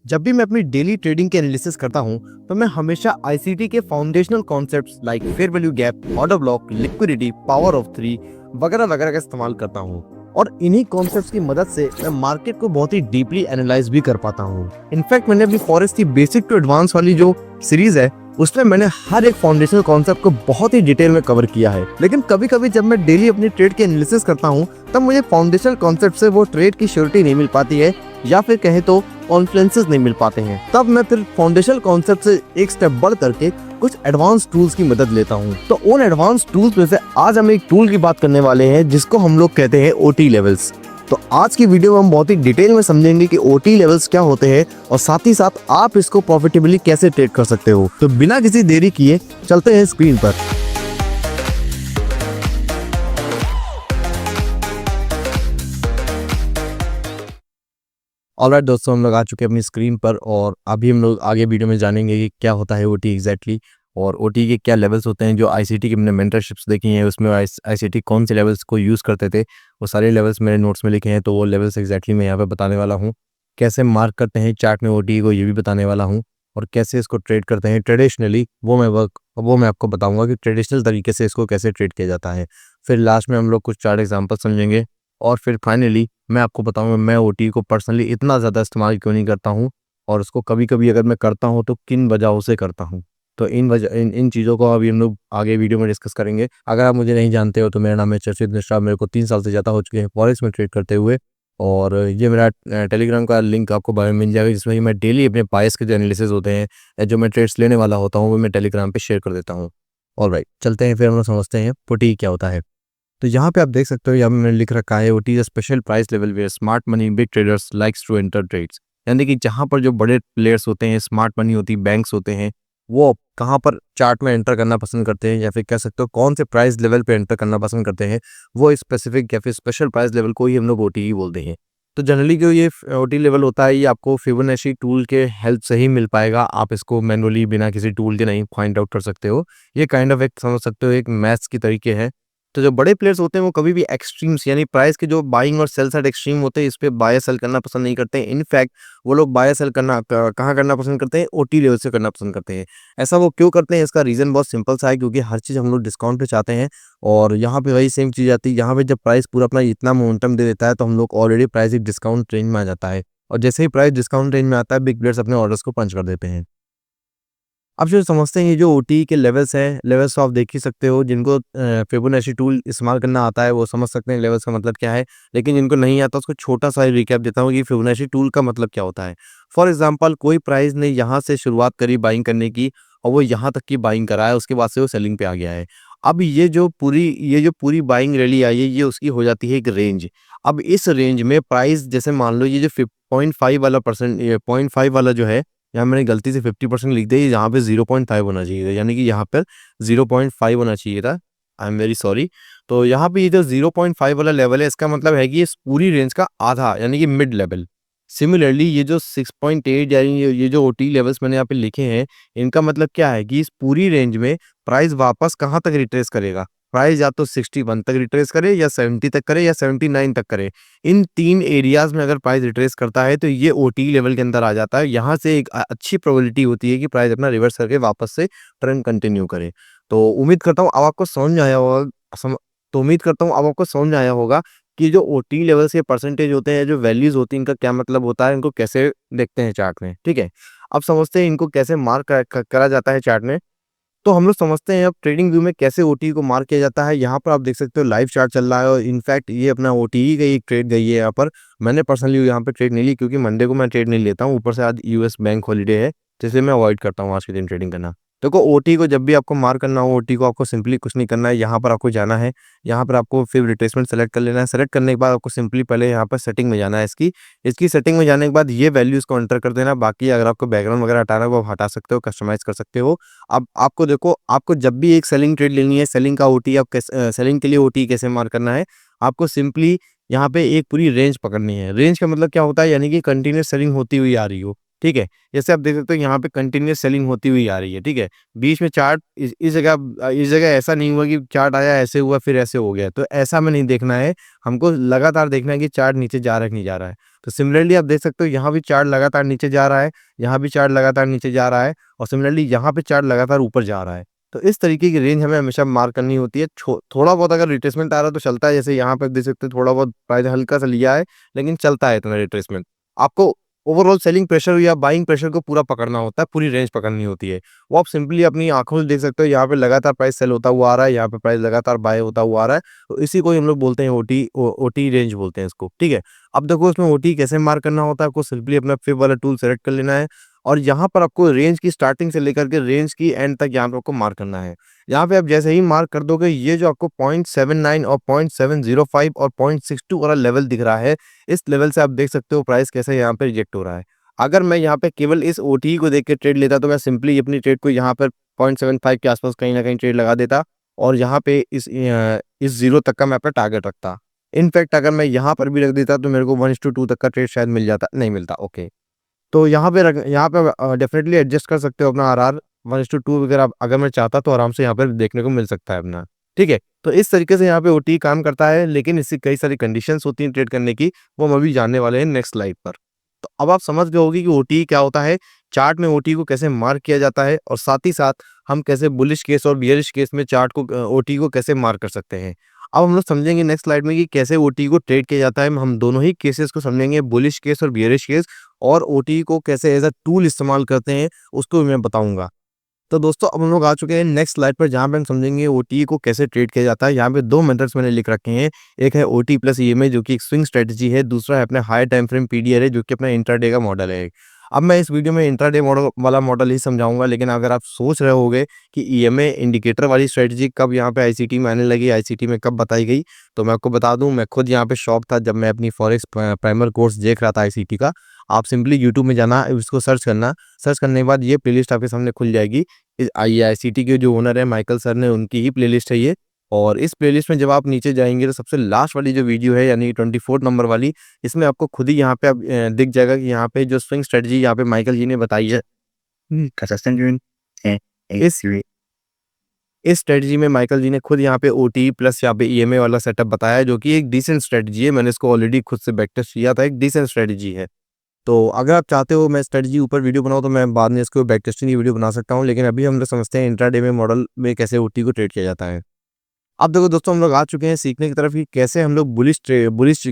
जब भी मैं अपनी डेली ट्रेडिंग के एनालिसिस करता हूं, तो मैं हमेशा आईसीटी के foundational concepts like fair value gap, order block, liquidity, power of three वगैरह वगैरह का इस्तेमाल करता हूं। और इन्हीं कॉन्सेप्ट्स की मदद से मैं मार्केट को बहुत ही डीपली एनालाइज भी कर पाता हूं। इनफैक्ट मैंने अपनी फॉरेस्ट की बेसिक टू एडवांस वाली जो सीरीज है, उसमें मैंने हर एक फाउंडेशनल कॉन्सेप्ट को बहुत ही डिटेल में कवर किया है। लेकिन कभी कभी जब मैं डेली अपनी ट्रेड के एनालिसिस करता हूं, तब मुझे फाउंडेशनल कॉन्सेप्ट से वो ट्रेड की श्योरिटी नहीं मिल पाती है, या फिर कहे तो कॉन्फ्लुएंसेस नहीं मिल पाते हैं। तब मैं फिर फाउंडेशनल कॉन्सेप्ट से एक स्टेप बढ़ करके कुछ एडवांस टूल्स की मदद लेता हूं। तो उन एडवांस टूल्स में से आज हम एक टूल की बात करने वाले हैं जिसको हम लोग कहते हैं ओटी लेवल्स। तो आज की वीडियो में हम बहुत ही डिटेल में समझेंगे कि ओटी लेवल्स क्या होते हैं और साथ ही साथ आप इसको प्रॉफिटेबली कैसे ट्रेड कर सकते हो। तो बिना किसी देरी किए चलते हैं स्क्रीन पर। ऑलराइट दोस्तों, हम लोग आ चुके हैं अपनी स्क्रीन पर और अभी हम लोग आगे वीडियो में जानेंगे कि क्या होता है ओटी एग्जैक्टली और ओटी के क्या लेवल्स होते हैं। जो आईसीटी की मैंने मेंटरशिप्स देखी हैं उसमें आईसीटी कौन से लेवल्स को यूज़ करते थे, वो सारे लेवल्स मेरे नोट्स में लिखे हैं। तो वो लेवल्स एग्जैक्टली मैं यहाँ पे बताने वाला हूँ। कैसे मार्क करते हैं चार्ट में ओटी को, ये भी बताने वाला हूँ। और कैसे इसको ट्रेड करते हैं ट्रेडिशनली, वो मैं आपको बताऊँगा कि ट्रेडिशनल तरीके से इसको कैसे ट्रेड किया जाता है। फिर लास्ट में हम लोग कुछ चार्ट एग्जाम्पल समझेंगे और फिर फाइनली मैं आपको बताऊंगा मैं ओटी को पर्सनली इतना ज़्यादा इस्तेमाल क्यों नहीं करता हूं, और उसको कभी कभी अगर मैं करता हूं तो किन वजहों से करता हूं। तो इन चीज़ों को अभी हम लोग आगे वीडियो में डिस्कस करेंगे। अगर आप मुझे नहीं जानते हो तो मेरा नाम है चर्चित मिश्रा। मेरे को 3 साल से ज़्यादा हो चुके हैं फॉरेक्स में ट्रेड करते हुए। और ये मेरा टेलीग्राम का लिंक आपको बायो में मिल जाएगा, जिसमें मैं डेली अपने बायस के जो एनालिसिस होते हैं, जो मैं ट्रेड्स लेने वाला होता हूँ, वो मैं टेलीग्राम पर शेयर कर देता हूँ। ऑलराइट, चलते हैं फिर हम लोग समझते हैं ओटी क्या होता है। तो यहाँ पे आप देख सकते हो, यहाँ पे मैंने लिख रखा है OT special price level where smart money big traders likes to enter trades. यानी कि जहाँ पर जो बड़े प्लेयर्स होते हैं, स्मार्ट मनी होती, बैंक्स होते हैं, वो कहाँ पर चार्ट में एंटर करना पसंद करते हैं, या फिर कह सकते हो कौन से प्राइस लेवल पे एंटर करना पसंद करते हैं, वो स्पेसिफिक या फिर स्पेशल प्राइस लेवल को ही हम लोग ओटी ही बोलते हैं। तो जनरली जो ये ओटी लेवल होता है, ये आपको फिबोनाची टूल के हेल्प से ही मिल पाएगा। आप इसको मैनुअली बिना किसी टूल के नहीं फाइंड आउट कर सकते हो। ये काइंड ऑफ एक समझ सकते हो एक मैथ्स की तरीके है। तो जो बड़े प्लेयर्स होते हैं वो कभी भी एक्सट्रीम्स यानी प्राइस के जो बाइंग और सेल साइड एक्सट्रीम होते हैं, इस पे बाय सेल करना पसंद नहीं करते हैं। इनफैक्ट वो लोग बाय सेल करना कहाँ करना पसंद करते हैं, ओटी लेवल से करना पसंद करते हैं। ऐसा वो क्यों करते हैं, इसका रीज़न बहुत सिंपल सा है, क्योंकि हर चीज़ हम लोग डिस्काउंट पे चाहते हैं। और यहाँ पे वही सेम चीज़ आती है, यहाँ पे जब प्राइस पूरा अपना इतना मोमेंटम दे देता है तो हम लोग ऑलरेडी प्राइस एक डिस्काउंट रेंज में आ जाता है, और जैसे ही प्राइस डिस्काउंट रेंज में आता है बिग प्लेयर्स अपने ऑर्डर्स को पंच कर देते हैं। अब जो समझते हैं ये जो ओटी के लेवल्स हैं, लेवल्स तो आप देख ही सकते हो। जिनको फिबोनाची टूल इस्तेमाल करना आता है वो समझ सकते हैं लेवल्स का मतलब क्या है, लेकिन जिनको नहीं आता उसको छोटा सा रिकैप देता हूँ कि फिबोनाची टूल का मतलब क्या होता है। फॉर एग्जांपल, कोई प्राइस ने यहाँ से शुरुआत करी बाइंग करने की और वो यहाँ तक की बाइंग करा है, उसके बाद से वो सेलिंग पे आ गया है। अब ये जो पूरी बाइंग रैली आई है, ये उसकी हो जाती है एक रेंज। अब इस रेंज में प्राइस, जैसे मान लो ये जो 0.5 वाला परसेंट, 0.5 वाला जो है, यहाँ मैंने गलती से 50% लिख दिया, यहाँ पे 0.5 होना चाहिए था, यानी कि यहाँ पर 0.5 होना चाहिए था। I am very sorry. तो यहाँ पे ये जो 0.5 वाला लेवल है, इसका मतलब है कि इस पूरी रेंज का आधा यानी कि मिड लेवल। सिमिलरली ये जो 6.8 यानी ये जो ओटी लेवल्स मैंने यहाँ पे लिखे हैं, इनका मतलब क्या है कि इस पूरी रेंज में प्राइस वापस कहाँ तक रिट्रेस करेगा। प्राइस या तो 61 तक रिट्रेस करे, या 70 तक करे, या 79 तक करे। इन 3 एरियाज में अगर प्राइस रिट्रेस करता है तो ये ओटी लेवल के अंदर आ जाता है। यहाँ से एक अच्छी प्रोबेबिलिटी होती है कि प्राइस अपना रिवर्स करके वापस से ट्रेंड कंटिन्यू करे। तो उम्मीद करता हूँ अब आपको समझ में आया होगा। तो उम्मीद करता हूँ अब आपको समझ में आया होगा कि जो ओटी लेवल्स के परसेंटेज होते हैं, जो वैल्यूज होती हैं, इनका क्या मतलब होता है, इनको कैसे देखते हैं चार्ट में। ठीक है, अब समझते हैं इनको कैसे मार्क करा जाता है चार्ट में। तो हम लोग समझते हैं अब ट्रेडिंग व्यू में कैसे ओटी को मार्क किया जाता है। यहाँ पर आप देख सकते हो लाइव चार्ट चल रहा है, और इनफैक्ट ये अपना ओटी ही गई एक ट्रेड गई है यहाँ पर। मैंने पर्सनली यहाँ पे ट्रेड नहीं ली, क्योंकि मंडे को मैं ट्रेड नहीं लेता हूँ, ऊपर से आज यूएस बैंक हॉलीडे है, जिसे मैं अवॉइड करता हूँ आज के दिन ट्रेडिंग करना। देखो, ओटी को जब भी आपको मार्क करना हो, ओटी को आपको सिंपली कुछ नहीं करना है, यहाँ पर आपको जाना है। यहाँ पर आपको फिर रिट्रेसमेंट सेलेक्ट कर लेना है। सेलेक्ट करने के बाद आपको सिंपली पहले यहाँ पर सेटिंग में जाना है। इसकी सेटिंग में जाने के बाद ये वैल्यूज को एंटर कर देना। बाकी अगर आपको बैकग्राउंड वगैरह हटाना है वो आप हटा सकते हो, कस्टमाइज कर सकते हो। अब आपको देखो, आपको जब भी एक सेलिंग ट्रेड लेनी है, सेलिंग का ओटी, आप सेलिंग के लिए ओटी कैसे मार्क करना है, आपको सिंपली यहाँ पे एक पूरी रेंज पकड़नी है। रेंज का मतलब क्या होता है, यानी कि कंटिन्यूस सेलिंग होती हुई आ रही हो। ठीक है, जैसे आप देख सकते हो यहाँ पे कंटिन्यूस सेलिंग होती हुई आ रही है। ठीक है, बीच में चार्ट इस जगह ऐसा नहीं हुआ कि चार्ट आया ऐसे हुआ फिर ऐसे हो गया, तो ऐसा हमें नहीं देखना है। हमको लगातार देखना है कि चार्ट नीचे जा रहा है कि नहीं जा रहा है। तो सिमिलरली आप देख सकते हो यहाँ भी चार्ट लगातार नीचे जा रहा है, यहाँ भी चार्ट लगातार नीचे जा रहा है और सिमिलरली यहाँ पे चार्ट लगातार ऊपर जा रहा है। तो इस तरीके की रेंज हमें हमेशा मार्क करनी होती है। थोड़ा बहुत अगर रिट्रेसमेंट आ रहा है तो चलता है, जैसे यहाँ पे देख सकते हो थोड़ा बहुत प्राइस हल्का सा लिया है, लेकिन चलता है इतना रिट्रेसमेंट। आपको ओवरऑल सेलिंग प्रेशर या बाइंग प्रेशर को पूरा पकड़ना होता है, पूरी रेंज पकड़नी होती है। वो आप सिंपली अपनी आँखों से देख सकते हो, यहाँ पे लगातार प्राइस सेल होता हुआ आ रहा है, यहाँ पे प्राइस लगातार बाय होता हुआ आ रहा है। तो इसी को ही हम लोग बोलते हैं ओटी रेंज बोलते हैं इसको, ठीक है। अब देखो इसमें ओटी कैसे मार्क करना होता है, आपको सिंपली अपना फिब वाला टूल सेलेक्ट कर लेना है और यहाँ पर आपको रेंज की स्टार्टिंग से लेकर के रेंज की एंड तक यहाँ पे आपको मार्क करना है। यहाँ पे आप जैसे ही मार्क कर दोगे, ये जो आपको 0.79 और 0.705 और 0.62 वाला लेवल दिख रहा है, इस लेवल से आप देख सकते हो प्राइस कैसे यहाँ पे रिजेक्ट हो रहा है। अगर मैं यहाँ पे केवल इस ओटी को देख के ट्रेड लेता तो मैं सिंपली अपनी ट्रेड को यहाँ पर 0.75 के आसपास कहीं ना कहीं ट्रेड लगा देता और यहाँ पे इस जीरो तक का मैं अपना टारगेट रखता। इनफैक्ट अगर मैं यहाँ पर भी रख देता तो मेरे को 1:2 तक का ट्रेड शायद मिल जाता, नहीं मिलता। ओके, तो यहाँ पे डेफिनेटली एडजस्ट कर सकते हो अपना आरआर 1:2। अगर मैं चाहता तो आराम से यहाँ पर देखने को मिल सकता है अपना, ठीक है। तो इस तरीके से यहाँ पे ओटी काम करता है, लेकिन इसकी कई सारी कंडीशंस होती हैं ट्रेड करने की, वो हम अभी जानने वाले हैं नेक्स्ट स्लाइड पर। तो अब आप समझ गए होगी कि ओटी क्या होता है, चार्ट में ओटी को कैसे मार्क किया जाता है और साथ ही साथ हम कैसे बुलिश केस और बियरिश केस में चार्ट को ओटी को कैसे मार्क कर सकते हैं। अब हम लोग समझेंगे नेक्स्ट स्लाइड में कि कैसे ओटी को ट्रेड किया जाता है। हम दोनों ही केसेस को समझेंगे, बुलिश केस और बियरिश केस, और ओटी को कैसे एज अ टूल इस्तेमाल करते हैं उसको मैं बताऊंगा। तो दोस्तों अब हम लोग आ चुके हैं नेक्स्ट स्लाइड पर, जहां पे हम समझेंगे ओटी को कैसे ट्रेड किया जाता है। यहाँ पे दो मेथड्स मैंने लिख रखे हैं, एक है ओटी प्लस ईएमए जो कि एक स्विंग स्ट्रेटजी है, दूसरा है अपने हाई टाइम फ्रेम पीडीआर है जो कि अपना इंट्राडे का मॉडल है। अब मैं इस वीडियो में इंट्राडे मॉडल वाला मॉडल ही समझाऊंगा, लेकिन अगर आप सोच रहे होगे कि ईएमए इंडिकेटर वाली स्ट्रेटजी कब यहाँ पे आईसीटी में आने लगी, आईसीटी में कब बताई गई, तो मैं आपको बता दूं, मैं खुद यहाँ पे शॉक था जब मैं अपनी फॉरेक्स प्राइमर कोर्स देख रहा था आईसीटी का। आप सिंपली यूट्यूब में जाना, उसको सर्च करना, सर्च करने के बाद ये प्लेलिस्ट आपके सामने खुल जाएगी। आईआईसीटी के जो ओनर है माइकल सर ने, उनकी ही प्लेलिस्ट है ये। और इस प्लेलिस्ट में जब आप नीचे जाएंगे तो सबसे लास्ट वाली जो वीडियो है यानी 24 नंबर वाली, इसमें आपको खुद ही यहाँ पे दिख जाएगा कि यहाँ पे जो स्विंग स्ट्रेटजी यहाँ पे माइकल जी ने बताई है, इस इस स्ट्रेटजी में माइकल जी ने खुद यहाँ पे ओटी प्लस यहाँ पे ईएमए वाला सेटअप बताया है, जो कि एक डिसेंट स्ट्रेटजी है। मैंने इसको ऑलरेडी खुद से बैक टेस्ट किया था, एक डिसेंट स्ट्रेटजी है। तो अगर आप चाहते हो मैं स्ट्रेटजी ऊपर वीडियो बनाऊं तो मैं बाद में इसको बैक टेस्टिंग की वीडियो बना सकता हूं, लेकिन अभी हम लोग समझते हैं इंट्राडे में मॉडल में कैसे ओटी को ट्रेड किया जाता है। अब देखो दोस्तों, हम लोग आ चुके हैं सीखने की तरफ कि कैसे हम लोग बुलिश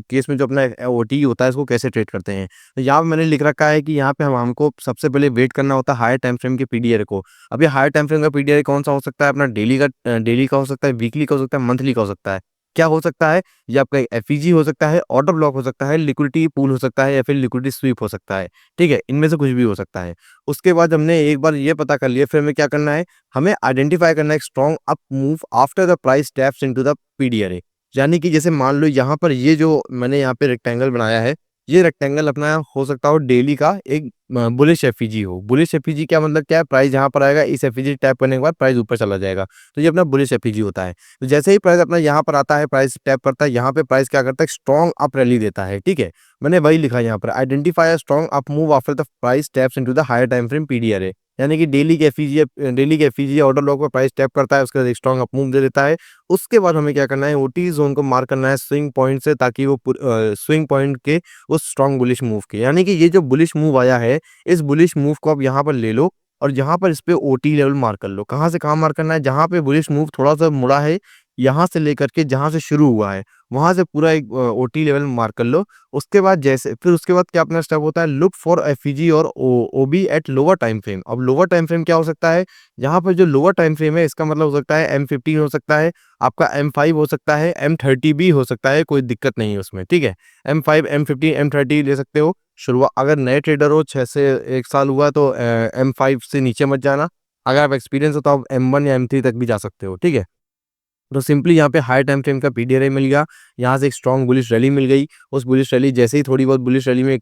केस में जो अपना ओटी होता है इसको कैसे ट्रेड करते हैं। तो यहाँ पे मैंने लिख रखा है कि यहाँ पे हमको सबसे पहले वेट करना होता है हायर टाइम फ्रेम के पीडीआर को। अब ये हायर टाइम फ्रेम का पीडीआर कौन सा हो सकता है, अपना डेली का हो सकता है, वीकली का हो सकता है, मंथली का हो सकता है। क्या हो सकता है, ये आपका एफईजी हो सकता है, ऑर्डर ब्लॉक हो सकता है, लिक्विडिटी पूल हो सकता है, या फिर लिक्विडिटी स्वीप हो सकता है, ठीक है। इनमें से कुछ भी हो सकता है। उसके बाद हमने एक बार ये पता कर लिया, फिर हमें क्या करना है, हमें आइडेंटिफाई करना है एक strong up move after the price taps into the PDRA. यानी कि जैसे मान लो यहाँ पर ये जो मैंने यहाँ पे रेक्टेंगल बनाया है, ये रेक्टेंगल अपना हो सकता हो डेली का एक बुलिश एफईजी हो। बुलिश एफईजी क्या मतलब क्या है, प्राइस यहाँ पर आएगा, इस एफईजी टैप करने के बाद प्राइस ऊपर चला जाएगा, तो ये अपना बुलिश एफईजी होता है। तो जैसे ही प्राइस अपना यहाँ पर आता है, प्राइस टैप करता है, यहाँ पे प्राइस क्या करता है, स्ट्रॉन्ग अप रैली देता है, ठीक है। मैंने वही लिखा है यहाँ पर, identify a strong up move after the price taps into the higher time frame PDRA. यानी कि डेली के एफईजी ऑर्डर ब्लॉक पर प्राइस टैप करता है, उसके बाद एक स्ट्रॉन्ग अप मूव दे देता है। उसके बाद हमें क्या करना है, ओटी जोन को मार्क करना है स्विंग पॉइंट से, ताकि वो स्विंग पॉइंट के उस स्ट्रॉन्ग बुलिश मूव के, यानी कि ये जो बुलिश मूव आया है, इस बुलिश मूव को आप यहाँ पर ले लो और यहाँ पर इस पे ओटी लेवल मार्क कर लो। कहाँ से कहाँ मार्क करना है, जहाँ पे बुलिश मूव थोड़ा सा मुड़ा है, यहाँ से लेकर के जहाँ से शुरू हुआ है वहां से पूरा एक ओटी लेवल मार्क कर लो। उसके बाद उसके बाद क्या अपना स्टेप होता है, लुक फॉर एफईजी और ओबी एट लोअर टाइम फ्रेम। अब लोअर टाइम फ्रेम क्या हो सकता है, यहाँ पर जो लोअर टाइम फ्रेम है इसका मतलब हो सकता है M15 हो सकता है, आपका M5 हो सकता है, M30 भी हो सकता है, कोई दिक्कत नहीं है उसमें, ठीक है। M5, M15, M30 ले सकते हो। शुरुआत अगर नए ट्रेडर हो, 6 से 1 साल हुआ तो M5 से नीचे मत जाना। अगर आप एक्सपीरियंस हो तो आप M1 या M3 तक भी जा सकते हो, ठीक है। तो सिंपली यहाँ पे हाई टाइम फ्रेम का पीडीआरए मिल गया, यहाँ से एक स्ट्रॉन्ग बुलिश रैली मिल गई। उस बुलिश रैली जैसे ही थोड़ी बहुत बुलिश रैली में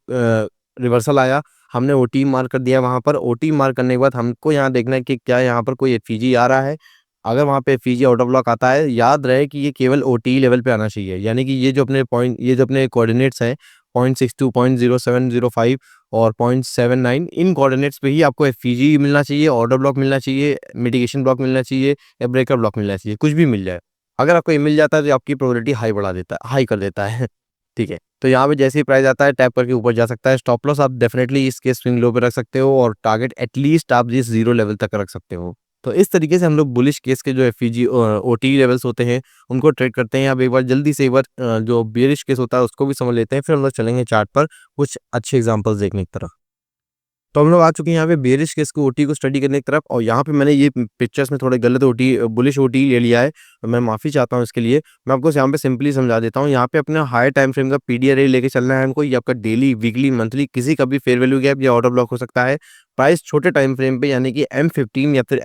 रिवर्सल आया, हमने ओटी मार्क कर दिया। वहाँ पर ओटी मार्क करने के बाद हमको यहाँ देखना है कि क्या यहाँ पर कोई एफईजी आ रहा है। अगर वहाँ पे एफईजी आउट ऑफ ब्लॉक आता है, याद रहे कि ये केवल ओटी लेवल पे आना चाहिए, यानी कि ये जो अपने कोऑर्डिनेट्स हैं 0.62, 0.0705 और 0.79, इन कोऑर्डिनेट्स पे ही आपको एफईजी मिलना चाहिए, ऑर्डर ब्लॉक मिलना चाहिए, मिटिगेशन ब्लॉक मिलना चाहिए, या ब्रेकर ब्लॉक मिलना चाहिए, कुछ भी मिल जाए। अगर आपको ये मिल जाता है तो आपकी प्रोबेबिलिटी हाई कर देता है। ठीक है। तो यहाँ पे जैसे ही प्राइस आता है टैप करके ऊपर जा सकता है। स्टॉप लॉस आप डेफिनेटली इस केस स्विंग लो पे रख सकते हो और टारगेट एटलीस्ट आप इस 0 लेवल तक रख सकते हो। तो इस तरीके से हम लोग बुलिश केस के जो एफईजी ओटी लेवल्स होते हैं उनको ट्रेड करते हैं। अब एक बार जल्दी से एक बार जो बेयरिश केस होता है उसको भी समझ लेते हैं, फिर हम लोग चलेंगे चार्ट पर कुछ अच्छे एग्जांपल्स देखने की तरफ। तो हम लोग आ चुके हैं यहाँ पे बेयरिश केस को ओटी को स्टडी करने की तरफ, और यहाँ पे मैंने ये पिक्चर्स में थोड़े गलत ओटी बुलिश ओटी ले लिया है, मैं माफ़ी चाहता हूँ इसके लिए। मैं आपको यहाँ पे सिंपली समझा देता हूँ। यहाँ पे अपने हाई टाइम फ्रेम का पीडीआरए लेके चलना है हमको। ये आपका डेली, वीकली, मंथली किसी का भी फेयर वैल्यू गैप या ऑर्डर ब्लॉक हो सकता है। प्राइस छोटे टाइम फ्रेम पे यानी कि M15 या फिर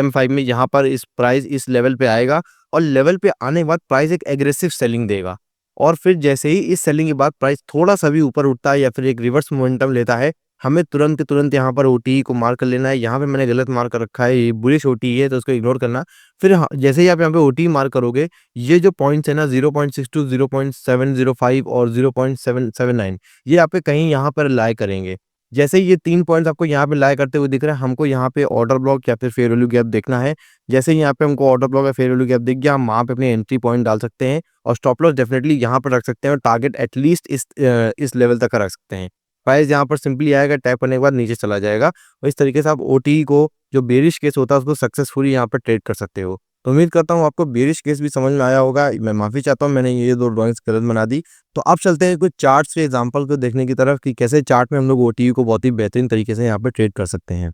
M5 में यहाँ पर इस प्राइस इस लेवल पे आएगा, और लेवल पे आने के बाद प्राइस एक एग्रेसिव सेलिंग देगा, और फिर जैसे ही इस सेलिंग के बाद प्राइस थोड़ा-सा भी ऊपर उठता है या फिर एक रिवर्स मोमेंटम लेता है, हमें तुरंत के तुरंत यहाँ पर ओटीई को मार्क कर लेना है। यहाँ पे मैंने गलत मार्क कर रखा है, ये बुलिश ओटीई है तो उसको इग्नोर करना। फिर जैसे ही आप यहाँ पे ओटीई मार्क करोगे, ये जो पॉइंट्स है ना 0.62, 0.705 और 0.779, ये आप पे कहीं यहाँ पर लाइ करेंगे। जैसे ही ये 3 पॉइंट्स आपको यहाँ पे लाइ करते हुए दिख रहे हैं, हमको यहाँ पे ऑर्डर ब्लॉक या फिर फेयर वैल्यू गैप देखना है। जैसे ही यहाँ पे हमको ऑर्डर ब्लॉक या फेयर वैल्यू गैप दिख गया, हम वहाँ पे अपनी एंट्री पॉइंट डाल सकते हैं और स्टॉप लॉस डेफिनेटली यहाँ पर रख सकते हैं, और टारगेट एटलीस्ट इस लेवल तक का रख सकते हैं। प्राइस यहाँ पर सिंपली आएगा, टैप करने के बाद नीचे चला जाएगा, और इस तरीके से आप ओटी को जो बेरिश केस होता है उसको सक्सेसफुली यहाँ पर ट्रेड कर सकते हो। तो उम्मीद करता हूँ आपको बेरिश केस भी समझ में आया होगा। मैं माफ़ी चाहता हूँ मैंने ये 2 ड्राइंग्स गलत बना दी। तो अब चलते हैं कुछ चार्ट्स के एग्जांपल को देखने की तरफ कि कैसे चार्ट में हम लोग ओटी को बहुत ही बेहतरीन तरीके से यहाँ पे ट्रेड कर सकते हैं।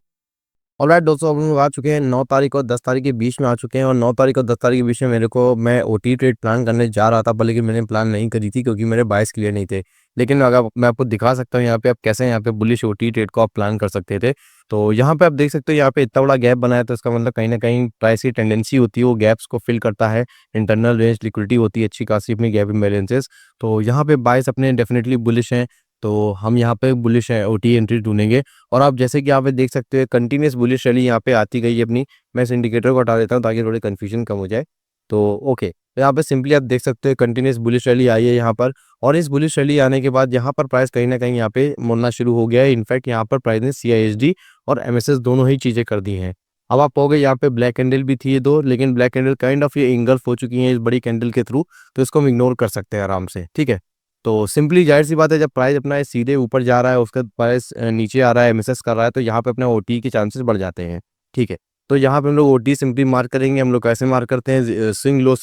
ऑलराइट दोस्तों, अब हम लोग आ चुके हैं 9 तारीख और 10 तारीख के बीच में आ चुके हैं, और 9 तारीख और 10 तारीख के बीच में मैं ओटी ट्रेड प्लान करने जा रहा था, पर लेकिन मैंने प्लान नहीं करी थी क्योंकि मेरे बायस क्लियर नहीं थे। लेकिन अगर मैं आपको दिखा सकता हूँ यहाँ पे आप कैसे यहाँ पे बुलिश ओटी ट्रेड को आप प्लान कर सकते थे। तो यहाँ पे आप देख सकते हो यहाँ पे इतना बड़ा गैप बनाया, तो इसका मतलब कहीं ना कहीं प्राइस की टेंडेंसी होती है वो गैप्स को फिल करता है। इंटरनल रेंज लिक्विडिटी होती है अच्छी खासी अपनी गैप इम्बैलेंसेस। तो यहाँ पे बायस अपने डेफिनेटली बुलिश हैं, तो हम यहाँ पे बुलिश है ओटी एंट्री ढूंढेंगे। और आप जैसे कि यहाँ पे देख सकते हो कंटिन्यूस बुलिश रैली यहाँ पे आती गई है अपनी। मैं इस इंडिकेटर को हटा देता हूँ ताकि थोड़ी कंफ्यूजन कम हो जाए। तो ओके, तो यहाँ पे सिंपली आप देख सकते हो कंटिन्यूस बुलिश रैली आई है यहाँ पर, और इस बुलिश रैली आने के बाद यहाँ पर प्राइस कहीं ना कहीं यहाँ पे मुड़ना शुरू हो गया है। इनफैक्ट यहाँ पर प्राइस ने CISD और MSS दोनों ही चीज़ें कर दी हैं। अब आप कहोगे यहाँ पे ब्लैक कैंडल भी थी ये दो, लेकिन ब्लैक कैंडल काइंड ऑफ ये इंगल्फ हो चुकी हैं इस बड़ी कैंडल के थ्रू, तो इसको हम इग्नोर कर सकते हैं आराम से। ठीक है, तो सिंपली जाहिर सी बात है जब प्राइस अपना ये सीधे ऊपर जा रहा है उसके बाद प्राइस नीचे आ रहा है, MSS कर रहा है, तो यहाँ पे अपना ओटी के चांसेस बढ़ जाते हैं। ठीक है, तो यहाँ पे हम लोग ओटी सिंपली मार्क करेंगे। हम लोग कैसे मार्क करते हैं, स्विंग लो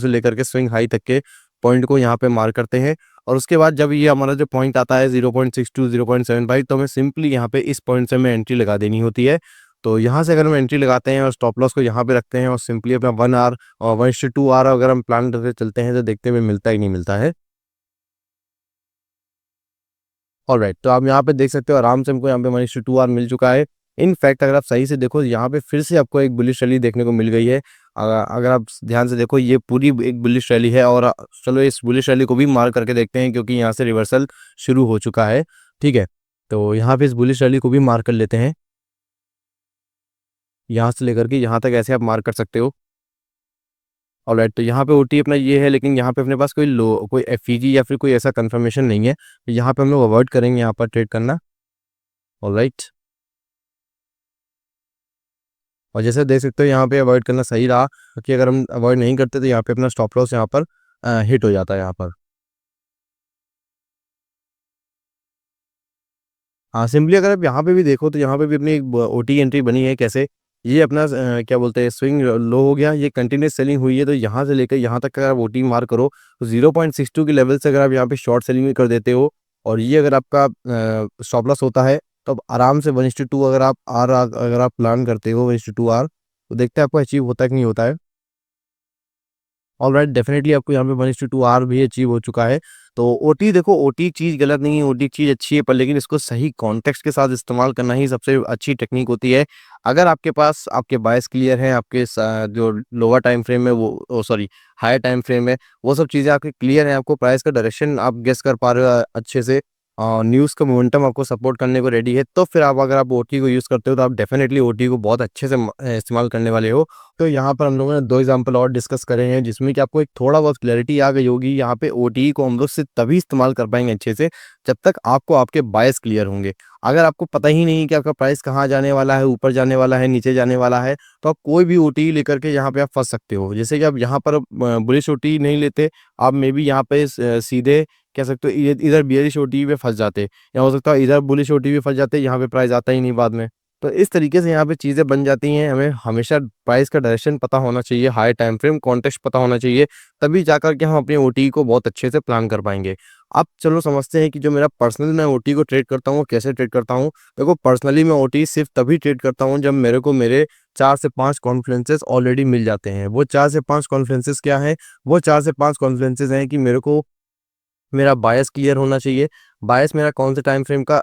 से लेकर के स्विंग हाई तक के पॉइंट को यहाँ पे मार्क करते हैं, और उसके बाद जब ये हमारा जो पॉइंट आता है 0.62, 0.75, तो हमें सिंपली यहाँ पे इस पॉइंट से हमें एंट्री लगा देनी होती है। तो यहाँ से अगर हम एंट्री लगाते हैं और स्टॉप लॉस को यहाँ पे रखते हैं और सिंपली अपना 1 आवर और 1:2 आवर अगर हम प्लान करके चलते हैं तो देखते हुए मिलता ही नहीं मिलता है। ऑलराइट, तो आप यहाँ पे देख सकते हो आराम से हमको यहाँ पे 1:2 आवर मिल चुका है। इनफैक्ट अगर आप सही से देखो यहाँ पे फिर से आपको एक बुलिश रैली देखने को मिल गई है। अगर आप ध्यान से देखो ये पूरी एक बुलिश रैली है, और चलो इस बुलिश रैली को भी मार्क करके देखते हैं क्योंकि यहाँ से रिवर्सल शुरू हो चुका है। ठीक है, तो यहाँ पे इस बुलिश रैली को भी मार्क कर लेते हैं, यहाँ से लेकर के यहाँ तक ऐसे आप मार्क कर सकते हो। ऑलराइट, तो यहाँ पे ओटी अपना ये है, लेकिन यहाँ पे अपने पास कोई एफईजी या फिर कोई ऐसा कंफर्मेशन नहीं है, तो यहाँ पे हम लोग अवॉइड करेंगे यहाँ पर ट्रेड करना। ऑलराइट, और जैसे देख सकते हो यहाँ पे अवॉइड करना सही रहा, क्योंकि अगर हम अवॉइड नहीं करते तो यहाँ पे अपना स्टॉप लॉस यहाँ पर हिट हो जाता है यहाँ पर। हाँ, सिंपली अगर आप यहाँ पे भी देखो तो यहाँ पे भी अपनी एक ओटी एंट्री बनी है। कैसे, ये अपना क्या बोलते हैं स्विंग लो हो गया, ये कंटिन्यूस सेलिंग हुई है, तो यहाँ से लेकर यहाँ तक अगर आप ओटी मार्क करो तो 0.62 के लेवल से अगर आप यहाँ पे शॉर्ट सेलिंग भी कर देते हो, और ये अगर आपका स्टॉप लॉस होता है, तो आप आराम से 1:2 अगर आप प्लान करते हो 1:2 आर, तो देखते हैं आपको अचीव होता है कि नहीं होता है। ऑलराइट, डेफिनेटली आपको यहाँ पे 1:2 आवर भी अचीव हो चुका है। तो ओटी देखो, ओटी चीज़ गलत नहीं है, ओटी चीज़ अच्छी है, पर लेकिन इसको सही कॉन्टेक्स्ट के साथ इस्तेमाल करना ही सबसे अच्छी टेक्निक होती है। अगर आपके पास आपके बायस क्लियर हैं, आपके जो लोअर टाइम फ्रेम है वो सॉरी हायर टाइम फ्रेम है, वो सब चीज़ें आपकी क्लियर हैं, आपको प्राइस का डायरेक्शन आप गेस कर पा रहे हो अच्छे से, न्यूज़ का मोमेंटम आपको सपोर्ट करने को रेडी है, तो फिर आप अगर आप ओटी को यूज़ करते हो तो आप डेफिनेटली ओटी को बहुत अच्छे से इस्तेमाल करने वाले हो। तो यहाँ पर हम लोगों ने 2 एग्ज़ाम्पल और डिस्कस करे हैं जिसमें कि आपको एक थोड़ा बहुत क्लैरिटी आ गई होगी। यहाँ पे ओटी को हम लोग सिर्फ तभी इस्तेमाल कर पाएँगे अच्छे से जब तक आपको आपके बायस क्लियर होंगे। अगर आपको पता ही नहीं कि आपका प्राइस कहाँ जाने वाला है, ऊपर जाने वाला है, नीचे जाने वाला है, तो आप कोई भी ओटी लेकर के यहाँ पे आप फँस सकते हो। जैसे कि आप यहाँ पर बुलिश ओटी नहीं लेते, आप मे बी यहाँ पे सीधे कह सकते हो इधर बियरिश ओटी पे फँस जाते, या हो सकता है इधर बुलिश ओटी पे फँस जाते, यहाँ पे प्राइस आता ही नहीं बाद में। तो इस तरीके से यहाँ पे चीज़ें बन जाती हैं, हमें हमेशा प्राइस का डायरेक्शन पता होना चाहिए, हाई टाइम फ्रेम, कॉन्टेक्स्ट पता होना चाहिए, तभी जाकर के हम अपनी ओटी को बहुत अच्छे से प्लान कर पाएँगे। अब चलो समझते हैं कि जो मेरा पर्सनल मैं ओटी को ट्रेड करता हूँ, वो कैसे ट्रेड करता हूँ। देखो पर्सनली मैं ओटी सिर्फ़ तभी ट्रेड करता हूँ जब मेरे को मेरे 4 से 5 कॉन्फ्लुएंसेस ऑलरेडी मिल जाते हैं। वो 4 से 5 कॉन्फ्लुएंसेस क्या हैं? वो 4 से 5 कॉन्फ्लुएंसेस हैं कि मेरे को मेरा बायस क्लियर होना चाहिए। बायस मेरा कौन से टाइम फ्रेम का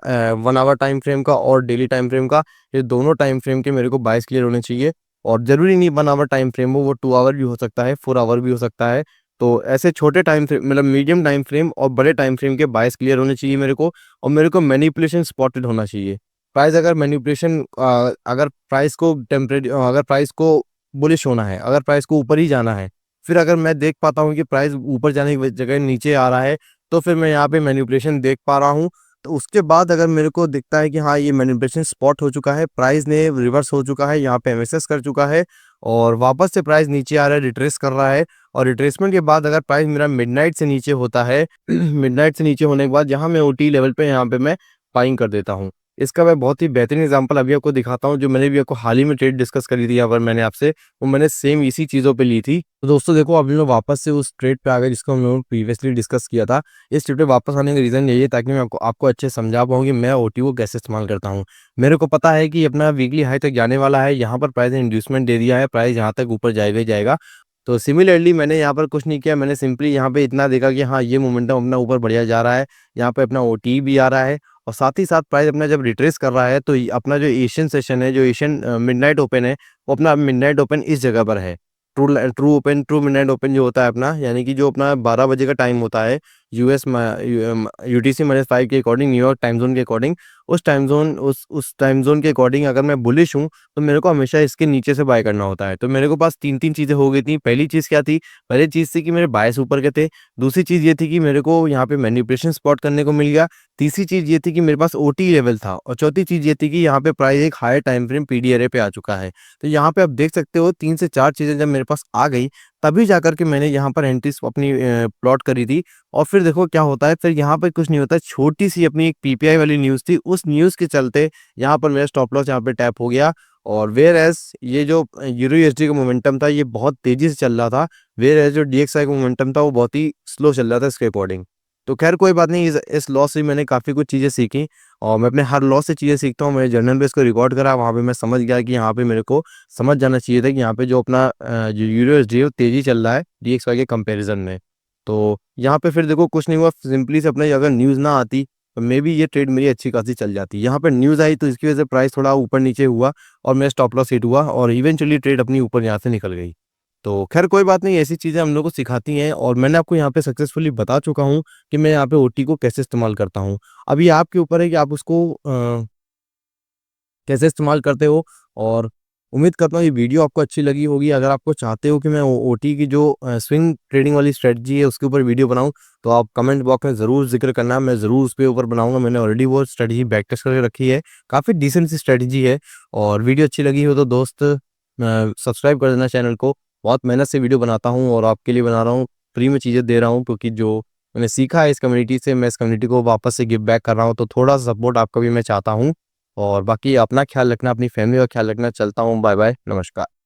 1 आवर टाइम फ्रेम का और डेली टाइम फ्रेम का, ये दोनों टाइम फ्रेम के मेरे को बायस क्लियर होने चाहिए। और ज़रूरी नहीं 1 आवर टाइम फ्रेम हो, वो 2 आवर भी हो सकता है, 4 आवर भी हो सकता है। तो ऐसे छोटे टाइम फ्रेम मतलब मीडियम टाइम फ्रेम और बड़े टाइम फ्रेम के बायस क्लियर होने चाहिए मेरे को, और मेरे को मैनिपुलेशन स्पॉटेड होना चाहिए। प्राइस अगर मैनिपुलेशन अगर प्राइस को अगर प्राइस को बुलिश होना है, अगर प्राइस को ऊपर ही जाना है, फिर अगर मैं देख पाता हूँ कि प्राइस ऊपर जाने की जगह नीचे आ रहा है, तो फिर मैं यहाँ पे मैनिपुलेशन देख पा रहा हूँ। तो उसके बाद अगर मेरे को दिखता है कि हाँ, ये मैनिपुलेशन स्पॉट हो चुका है, प्राइस ने रिवर्स हो चुका है, यहाँ पे एमएसएस कर चुका है और वापस से प्राइस नीचे आ रहा है, रिट्रेस कर रहा है, और रिट्रेसमेंट के बाद अगर प्राइस मेरा मिडनाइट से नीचे होता है मिडनाइट से नीचे होने के बाद यहाँ मैं ओटी लेवल पे यहाँ पे मैं बाइंग कर देता हूँ। इसका मैं बहुत ही बेहतरीन एग्जांपल अभी आपको दिखाता हूँ, जो मैंने भी आपको हाल ही में ट्रेड डिस्कस करी थी यहाँ पर मैंने आपसे, वो मैंने सेम इसी चीज़ों पे ली थी। तो दोस्तों देखो, अभी मैं वापस से उस ट्रेड पे आ गया जिसको हम लोगों ने प्रीवियसली डिस्कस किया था। इस ट्रेड पे वापस आने का रीज़न यही है ताकि मैं आपको आपको अच्छे से समझा पाऊँ कि मैं ओटी को कैसे इस्तेमाल करता हूँ। मेरे को पता है कि अपना वीकली हाई तक जाने वाला है, यहाँ पर प्राइस ने इंड्यूसमेंट दे दिया है, प्राइस यहाँ तक ऊपर जाएगा ही जाएगा। तो सिमिलरली मैंने यहाँ पर कुछ नहीं किया, मैंने सिंपली यहाँ पे इतना देखा कि हाँ, ये मोमेंटम अपना ऊपर बढ़िया जा रहा है, यहाँ पे अपना ओटी भी आ रहा है, और साथ ही साथ प्राइस अपना जब रिट्रेस कर रहा है तो अपना जो एशियन सेशन है, जो एशियन मिडनाइट ओपन है, वो अपना मिडनाइट ओपन इस जगह पर है। ट्रू मिडनाइट ओपन जो होता है अपना, यानी कि जो अपना 12 बजे का टाइम होता है यूएस यूटीसी -5 के अकॉर्डिंग, न्यूयॉर्क टाइम जोन के अकॉर्डिंग, उस टाइम जोन के अकॉर्डिंग अगर मैं बुलिश हूँ तो मेरे को हमेशा इसके नीचे से बाय करना होता है। तो मेरे को पास 3-3 चीज़ें हो गई थी। पहली चीज़ क्या थी? पहली चीज़ थी कि मेरे बायस ऊपर के थे। दूसरी चीज़ ये थी कि मेरे को यहाँ पे मैनिपुलेशन स्पॉट करने को मिल गया। तीसरी चीज़ ये थी कि मेरे पास ओटी लेवल था, और चौथी चीज़ ये थी कि यहाँ पे प्राइस एक higher time frame PD array पे आ चुका है। तो यहाँ पे आप देख सकते हो 3 से 4 चीज़ें जब मेरे पास आ गई, तभी जाकर के मैंने यहाँ पर एंट्रीज़ अपनी प्लॉट करी थी। और फिर देखो क्या होता है, फिर यहाँ पे कुछ नहीं होता है, छोटी-सी अपनी एक पीपीआई वाली न्यूज़ थी, उस न्यूज़ के चलते यहाँ पर मेरा स्टॉप लॉस यहाँ पे टैप हो गया। और व्हेयर एज़ ये जो यूरो यूएसडी का मोमेंटम था, ये बहुत तेज़ी से चल रहा था, व्हेयर एज़ जो डीएक्सआई का मोमेंटम था, वो बहुत ही स्लो चल रहा था इसके अकॉर्डिंग। तो ख़ैर कोई बात नहीं, इस लॉस से मैंने काफ़ी कुछ चीज़ें सीखी, और मैं अपने हर लॉस से चीज़ें सीखता हूँ। मैंने जर्नल पे इसको रिकॉर्ड करा, वहाँ पे मैं समझ गया कि यहाँ पे मेरे को समझ जाना चाहिए था कि यहाँ पे जो अपना जो यूरो यूएसडी है वो तेज़ी चल रहा है डीएक्सवाई के कंपैरिज़न में। तो यहाँ पे फिर देखो कुछ नहीं हुआ, सिंपली से अपना अगर न्यूज़ ना आती तो मेबी ये ट्रेड मेरी अच्छी खासी चल जाती। यहाँ पे न्यूज़ आई तो इसकी वजह से प्राइस थोड़ा ऊपर-नीचे हुआ और मेरा स्टॉप लॉस हिट हुआ, और इवेंचुअली ट्रेड अपनी ऊपर यहाँ से निकल गई। तो ख़ैर कोई बात नहीं, ऐसी चीज़ें हम लोग को सिखाती हैं, और मैंने आपको यहाँ पे सक्सेसफुली बता चुका हूँ कि मैं यहाँ पे ओटी को कैसे इस्तेमाल करता हूँ। अब ये आपके ऊपर है कि आप उसको कैसे इस्तेमाल करते हो, और उम्मीद करता हूँ ये वीडियो आपको अच्छी लगी होगी। अगर आपको चाहते हो कि मैं ओटी की जो स्विंग ट्रेडिंग वाली स्ट्रेटजी है उसके ऊपर वीडियो बनाऊँ, तो आप कमेंट बॉक्स में ज़रूर ज़िक्र करना, मैं ज़रूर उसके ऊपर बनाऊँगा। मैंने ऑलरेडी वो स्ट्रेटजी बैक टेस्ट करके रखी है, काफ़ी डिसेंट सी स्ट्रेटजी है। और वीडियो अच्छी लगी हो तो दोस्त सब्सक्राइब कर देना चैनल को। बहुत मेहनत से वीडियो बनाता हूँ और आपके लिए बना रहा हूँ, फ्री में चीज़ें दे रहा हूँ, क्योंकि जो मैंने सीखा है इस कम्युनिटी से, मैं इस कम्युनिटी को वापस से गिव बैक कर रहा हूँ, तो थोड़ा-सा सपोर्ट आपका भी मैं चाहता हूँ। और बाकी अपना ख्याल रखना, अपनी फैमिली का ख्याल रखना। चलता हूँ, बाय-बाय, नमस्कार।